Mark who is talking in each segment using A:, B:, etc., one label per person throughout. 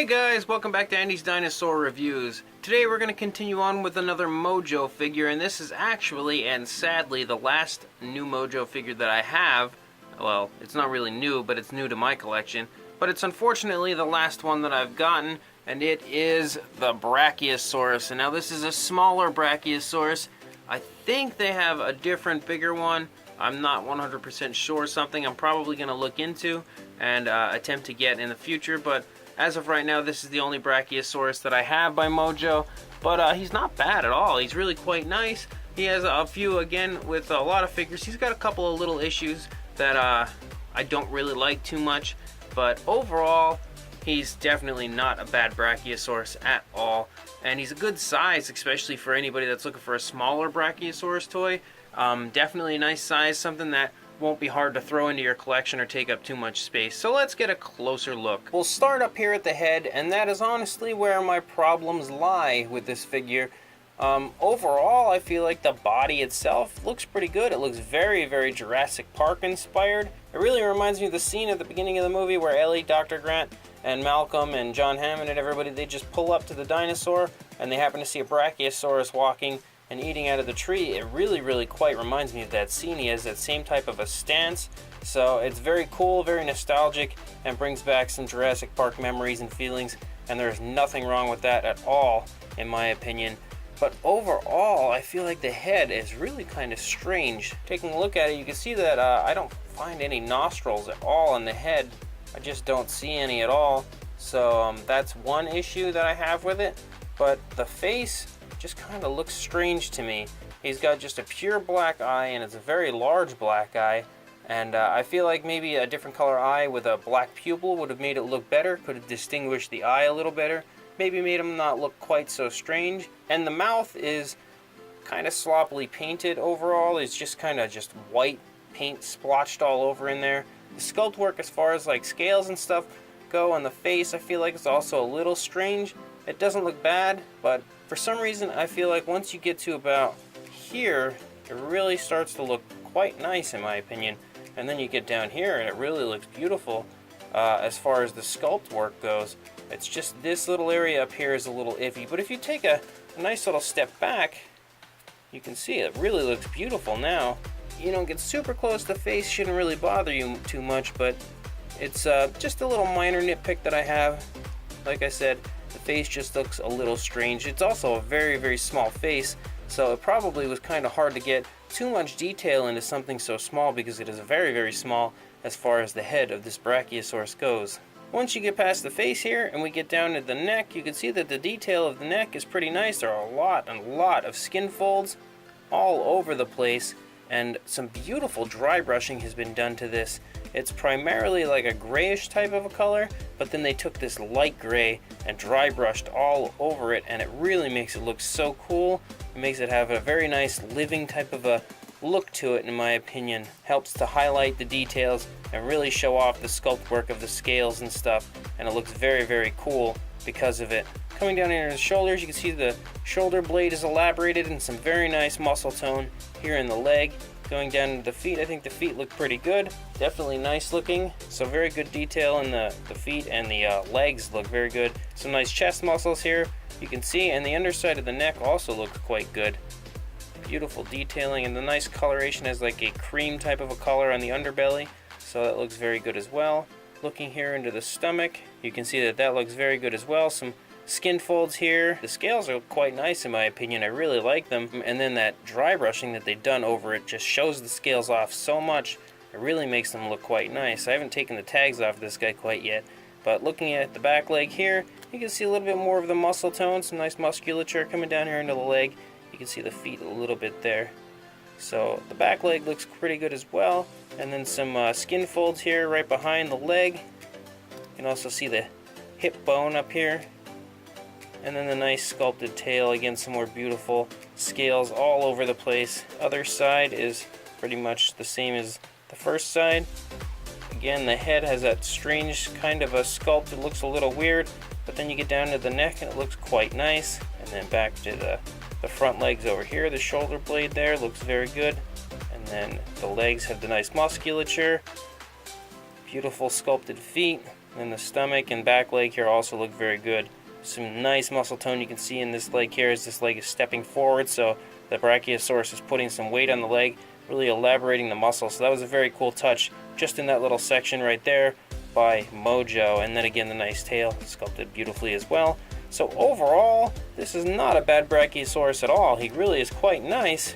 A: guys, welcome back to Andy's Dinosaur Reviews. Today we're going to continue on with another Mojo figure, and this is actually, and sadly, the last new Mojo figure that I have. Well, it's not really new, but it's new to my collection. But it's unfortunately the last one that I've gotten, and it is the Brachiosaurus. And now this is a smaller Brachiosaurus. I think they have a different, bigger one. I'm not 100% sure. Something I'm probably going to look into and attempt to get in the future, but as of right now, this is the only Brachiosaurus that I have by Mojo, but he's not bad at all. He's really quite nice. He has a few, again, with a lot of figures. He's got a couple of little issues that I don't really like too much, but overall, he's definitely not a bad Brachiosaurus at all, and he's a good size, especially for anybody that's looking for a smaller Brachiosaurus toy. Definitely a nice size, something that won't be hard to throw into your collection or take up too much space. So let's get a closer look. We'll start up here at the head, and that is honestly where my problems lie with this figure. Overall, I feel like the body itself looks pretty good. It looks very, very Jurassic Park inspired. It really reminds me of the scene at the beginning of the movie where Ellie, Dr. Grant, and Malcolm and John Hammond and everybody, they just pull up to the dinosaur and they happen to see a Brachiosaurus walking and eating out of the tree. It really, really quite reminds me of that scene. He has that same type of a stance. So it's very cool, very nostalgic, and brings back some Jurassic Park memories and feelings, and there's nothing wrong with that at all, in my opinion. But overall, I feel like the head is really kind of strange. Taking a look at it, you can see that I don't find any nostrils at all on the head. I just don't see any at all. So that's one issue that I have with it. But the face just kind of looks strange to me. He's got just a pure black eye, and it's a very large black eye, and I feel like maybe a different color eye with a black pupil would have made it look better, could have distinguished the eye a little better, maybe made him not look quite so strange. And the mouth is kind of sloppily painted overall. It's just kind of just white paint splotched all over in there. The sculpt work as far as like scales and stuff go on the face, I feel like it's also a little strange. It doesn't look bad, but for some reason I feel like once you get to about here, it really starts to look quite nice in my opinion. And then you get down here and it really looks beautiful as far as the sculpt work goes. It's just this little area up here is a little iffy, but if you take a nice little step back, you can see it really looks beautiful now. You don't get super close, the face shouldn't really bother you too much, but it's just a little minor nitpick that I have. Like I said, the face just looks a little strange. It's also a very, very small face, so it probably was kind of hard to get too much detail into something so small because it is very, very small as far as the head of this Brachiosaurus goes. Once you get past the face here and we get down to the neck, you can see that the detail of the neck is pretty nice. There are a lot of skin folds all over the place, and some beautiful dry brushing has been done to this. It's primarily like a grayish type of a color, but then they took this light gray and dry brushed all over it, and it really makes it look so cool. It makes it have a very nice living type of a look to it, in my opinion. Helps to highlight the details and really show off the sculpt work of the scales and stuff, and it looks very, very cool because of it. Coming down here to the shoulders, you can see the shoulder blade is elaborated and some very nice muscle tone here in the leg. Going down to the feet, I think the feet look pretty good. Definitely nice looking. So very good detail in the feet, and the legs look very good. Some nice chest muscles here, you can see, and the underside of the neck also looks quite good. Beautiful detailing, and the nice coloration has like a cream type of a color on the underbelly, so that looks very good as well. Looking here into the stomach, you can see that that looks very good as well. Some skin folds here. The scales are quite nice in my opinion. I really like them. And then that dry brushing that they've done over it just shows the scales off so much. It really makes them look quite nice. I haven't taken the tags off this guy quite yet, but looking at the back leg here, you can see a little bit more of the muscle tone, some nice musculature coming down here into the leg. You can see the feet a little bit there. So the back leg looks pretty good as well. And then some skin folds here right behind the leg. You can also see the hip bone up here. And then the nice sculpted tail, again some more beautiful scales all over the place. Other side is pretty much the same as the first side. Again, the head has that strange kind of a sculpt. It looks a little weird, but then you get down to the neck and it looks quite nice. And then back to the front legs over here, the shoulder blade there looks very good. And then the legs have the nice musculature. Beautiful sculpted feet. And the stomach and back leg here also look very good. Some nice muscle tone you can see in this leg here as this leg is stepping forward, so the Brachiosaurus is putting some weight on the leg, really elaborating the muscle. So that was a very cool touch just in that little section right there by Mojo. And then again, the nice tail sculpted beautifully as well. So overall, this is not a bad Brachiosaurus at all. He really is quite nice.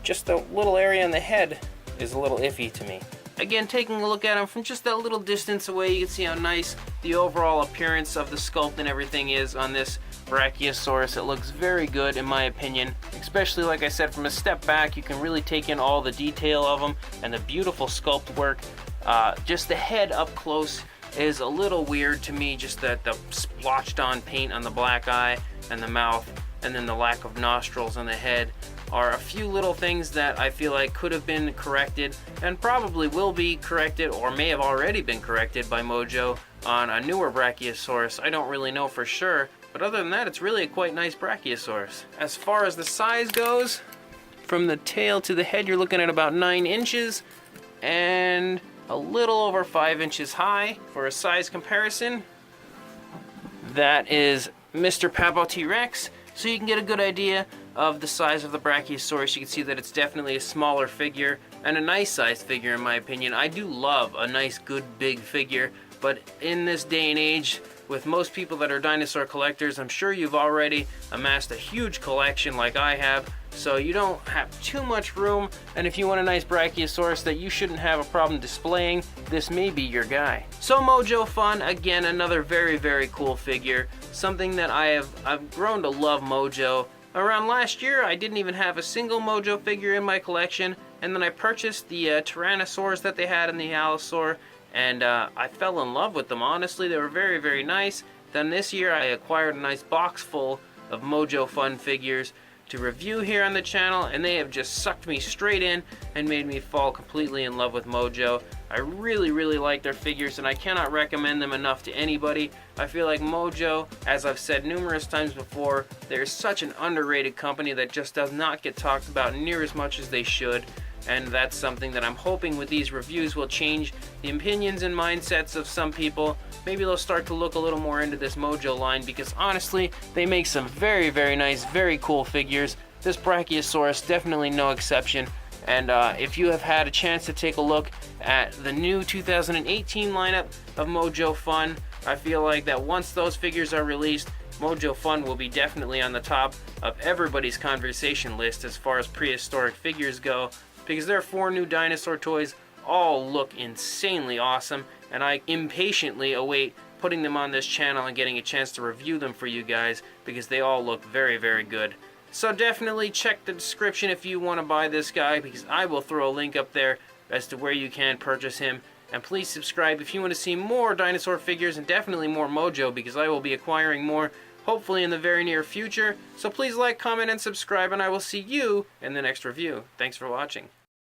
A: Just the little area on the head is a little iffy to me. Again, taking a look at him from just that little distance away, you can see how nice the overall appearance of the sculpt and everything is on this Brachiosaurus. It looks very good in my opinion, especially like I said, from a step back you can really take in all the detail of him and the beautiful sculpt work. Just the head up close is a little weird to me, just that the splotched on paint on the black eye and the mouth, and then the lack of nostrils on the head are a few little things that I feel like could have been corrected and probably will be corrected or may have already been corrected by Mojo on a newer Brachiosaurus. I don't really know for sure, but other than that, it's really a quite nice Brachiosaurus. As far as the size goes, from the tail to the head, you're looking at about 9 inches and a little over 5 inches high. For a size comparison, that is Mr. Papo T-Rex. So you can get a good idea of the size of the Brachiosaurus. You can see that it's definitely a smaller figure and a nice sized figure in my opinion. I do love a nice good big figure, but in this day and age, with most people that are dinosaur collectors, I'm sure you've already amassed a huge collection like I have, so you don't have too much room, and if you want a nice Brachiosaurus that you shouldn't have a problem displaying, this may be your guy. So Mojo Fun, again, another very, very cool figure, something that I've grown to love Mojo. Around last year, I didn't even have a single Mojo figure in my collection, and then I purchased the Tyrannosaurs that they had in the Allosaur, and I fell in love with them. Honestly, they were very, very nice. Then this year, I acquired a nice box full of Mojo Fun figures to review here on the channel, and they have just sucked me straight in and made me fall completely in love with Mojo. I really, really like their figures, and I cannot recommend them enough to anybody. I feel like Mojo, as I've said numerous times before, they're such an underrated company that just does not get talked about near as much as they should. And that's something that I'm hoping with these reviews will change the opinions and mindsets of some people. Maybe they'll start to look a little more into this Mojo line, because honestly, they make some very, very nice, very cool figures. This Brachiosaurus, definitely no exception. And if you have had a chance to take a look at the new 2018 lineup of Mojo Fun, I feel like that once those figures are released, Mojo Fun will be definitely on the top of everybody's conversation list as far as prehistoric figures go, because their 4 new dinosaur toys all look insanely awesome, and I impatiently await putting them on this channel and getting a chance to review them for you guys, because they all look very, very good. So definitely check the description if you want to buy this guy, because I will throw a link up there as to where you can purchase him. And please subscribe if you want to see more dinosaur figures, and definitely more Mojo, because I will be acquiring more hopefully in the very near future. So please like, comment, and subscribe, and I will see you in the next review. Thanks for watching.